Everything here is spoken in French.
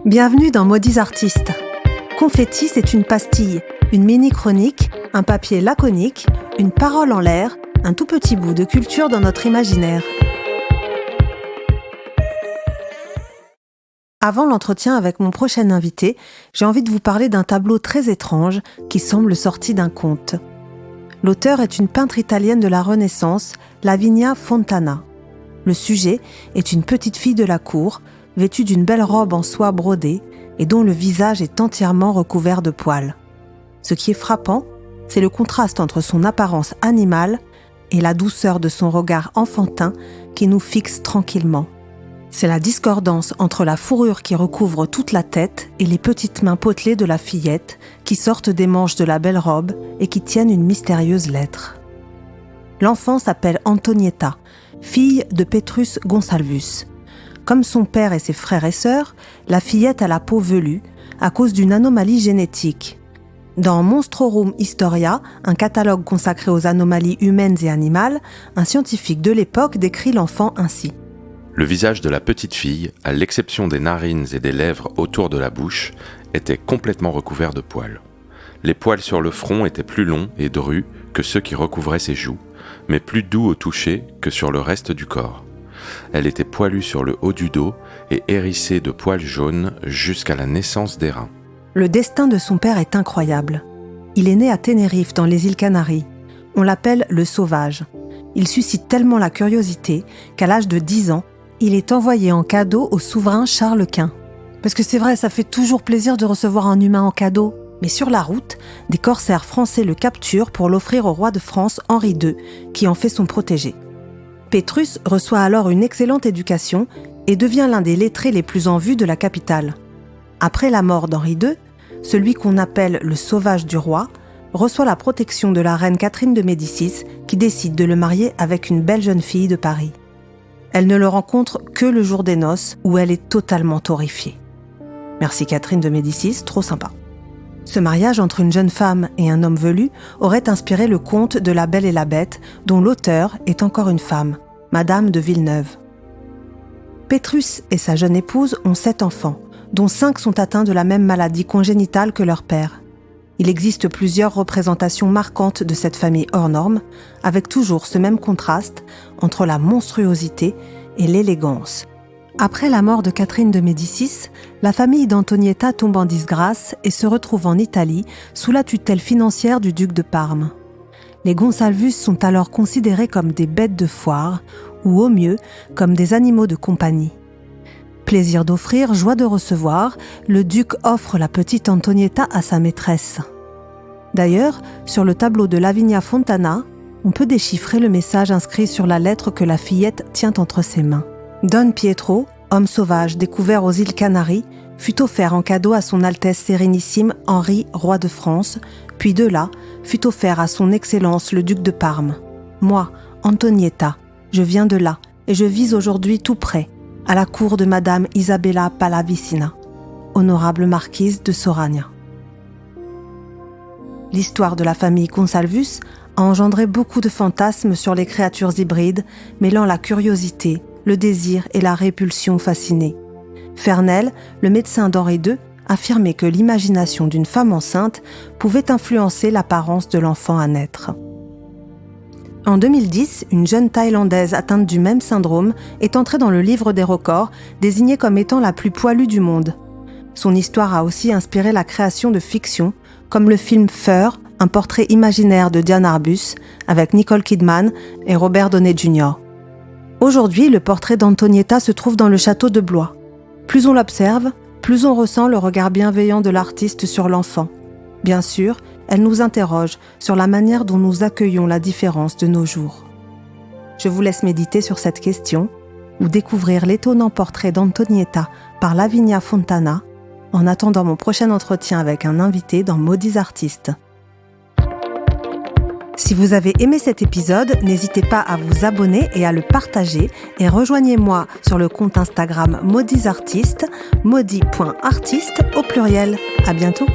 Bienvenue dans Maudits artistes. Confetti, c'est une pastille, une mini-chronique, un papier laconique, une parole en l'air, un tout petit bout de culture dans notre imaginaire. Avant l'entretien avec mon prochain invité, j'ai envie de vous parler d'un tableau très étrange qui semble sorti d'un conte. L'auteur est une peintre italienne de la Renaissance, Lavinia Fontana. Le sujet est une petite fille de la cour, vêtue d'une belle robe en soie brodée et dont le visage est entièrement recouvert de poils. Ce qui est frappant, c'est le contraste entre son apparence animale et la douceur de son regard enfantin qui nous fixe tranquillement. C'est la discordance entre la fourrure qui recouvre toute la tête et les petites mains potelées de la fillette qui sortent des manches de la belle robe et qui tiennent une mystérieuse lettre. L'enfant s'appelle Antonietta, fille de Petrus Gonsalvus. Comme son père et ses frères et sœurs, la fillette a la peau velue à cause d'une anomalie génétique. Dans Monstrorum Historia, un catalogue consacré aux anomalies humaines et animales, un scientifique de l'époque décrit l'enfant ainsi. Le visage de la petite fille, à l'exception des narines et des lèvres autour de la bouche, était complètement recouvert de poils. Les poils sur le front étaient plus longs et drus que ceux qui recouvraient ses joues, mais plus doux au toucher que sur le reste du corps. Elle était poilue sur le haut du dos et hérissée de poils jaunes jusqu'à la naissance des reins. Le destin de son père est incroyable. Il est né à Tenerife, dans les îles Canaries. On l'appelle le Sauvage. Il suscite tellement la curiosité qu'à l'âge de 10 ans, il est envoyé en cadeau au souverain Charles Quint. Parce que c'est vrai, ça fait toujours plaisir de recevoir un humain en cadeau. Mais sur la route, des corsaires français le capturent pour l'offrir au roi de France Henri II, qui en fait son protégé. Petrus reçoit alors une excellente éducation et devient l'un des lettrés les plus en vue de la capitale. Après la mort d'Henri II, celui qu'on appelle le sauvage du roi reçoit la protection de la reine Catherine de Médicis qui décide de le marier avec une belle jeune fille de Paris. Elle ne le rencontre que le jour des noces où elle est totalement horrifiée. Merci Catherine de Médicis, trop sympa. Ce mariage entre une jeune femme et un homme velu aurait inspiré le conte de La Belle et la Bête, dont l'auteur est encore une femme, Madame de Villeneuve. Petrus et sa jeune épouse ont 7 enfants, dont 5 sont atteints de la même maladie congénitale que leur père. Il existe plusieurs représentations marquantes de cette famille hors norme, avec toujours ce même contraste entre la monstruosité et l'élégance. Après la mort de Catherine de Médicis, la famille d'Antonietta tombe en disgrâce et se retrouve en Italie sous la tutelle financière du duc de Parme. Les Gonsalvus sont alors considérés comme des bêtes de foire, ou au mieux, comme des animaux de compagnie. Plaisir d'offrir, joie de recevoir, le duc offre la petite Antonietta à sa maîtresse. D'ailleurs, sur le tableau de Lavinia Fontana, on peut déchiffrer le message inscrit sur la lettre que la fillette tient entre ses mains. Don Pietro, homme sauvage découvert aux îles Canaries, fut offert en cadeau à son Altesse Sérénissime Henri, roi de France, puis de là, fut offert à son Excellence le duc de Parme. Moi, Antonietta, je viens de là, et je vis aujourd'hui tout près, à la cour de Madame Isabella Pallavicina, honorable marquise de Soragna. L'histoire de la famille Gonsalvus a engendré beaucoup de fantasmes sur les créatures hybrides, mêlant la curiosité, le désir et la répulsion fascinée. Fernel, le médecin d'Henri II, affirmait que l'imagination d'une femme enceinte pouvait influencer l'apparence de l'enfant à naître. En 2010, une jeune Thaïlandaise atteinte du même syndrome est entrée dans le livre des records, désignée comme étant la plus poilue du monde. Son histoire a aussi inspiré la création de fiction, comme le film Fur, un portrait imaginaire de Diane Arbus, avec Nicole Kidman et Robert Downey Jr. Aujourd'hui, le portrait d'Antonietta se trouve dans le château de Blois. Plus on l'observe, plus on ressent le regard bienveillant de l'artiste sur l'enfant. Bien sûr, elle nous interroge sur la manière dont nous accueillons la différence de nos jours. Je vous laisse méditer sur cette question ou découvrir l'étonnant portrait d'Antonietta par Lavinia Fontana en attendant mon prochain entretien avec un invité dans Maudits artistes. Si vous avez aimé cet épisode, n'hésitez pas à vous abonner et à le partager et rejoignez-moi sur le compte Instagram Maudits artistes, maudits.artistes au pluriel. À bientôt.